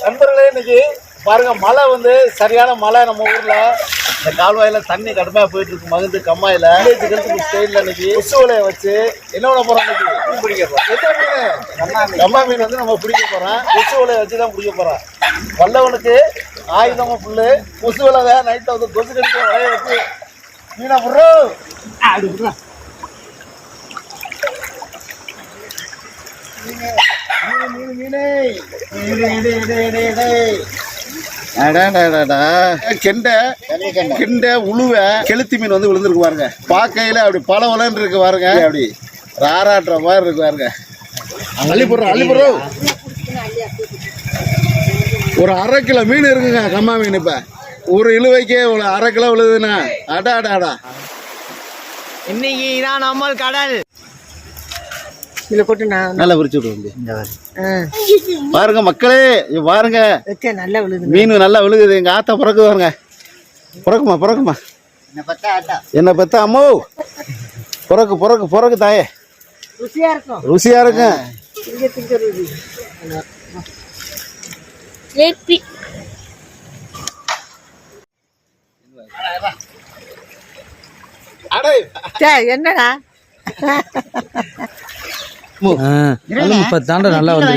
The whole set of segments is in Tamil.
நண்பர்களே, இன்னைக்கு பாருங்க மழை வந்து சரியான மழை. நம்ம ஊர்ல இந்த கால்வாயில தண்ணி கடுமையா போயிட்டு இருக்கு. மகிழ்ந்து கம்மாயில ஸ்டைல இன்னைக்கு கொசுவலையை வச்சு என்ன பண்ண போறோம்? இன்னைக்கு மீன் பிடிக்க போறோம். கம்மா மீன் வந்து நம்ம பிடிக்க போறோம். கொசுவலையை வச்சு தான் பிடிக்க போறோம். வல்லவனுக்கு ஆயுதமா புல்லு, கொசுவலை நைட்ல வந்து கொசு கடிக்க வலைய வச்சு மீனா போடுறோம். கெண்டை உழுவ கெளுத்தி மீன் வந்து விழுந்துருக்கு பாருங்க. பார்க்கையில அப்படி பல வளன்னு இருக்கு பாருங்க. அப்படி ராராட்டுற மாதிரி இருக்கு பாருங்க. அள்ளி போடுறோம். ஒரு 1/2 கிலோ மீன் இருக்குங்க. கம்மா மீன் இப்ப ஒரு இழுவைக்கே 1/2 கிலோ விழுதுண்ணா. அடா இன்னைக்கு தான் நம்ம கடல் நல்லா விரிச்சு விடுவோம். பாருங்க மக்களே, பாருங்க மீன் நல்லா விழுகுது. எங்க ஆத்தா பிறகு பாருங்க. பிறக்குமா என்ன பத்தா அம்மோ. பிறகு தாயே ருசியா இருக்கும். என்னடா நல்லா வந்து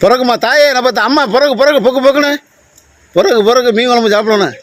பிறகுமா தாயே என்ன பார்த்தா அம்மா பிறகு பொக்குன்னு பிறகு மீன் குழம்பு சாப்பிடணும்.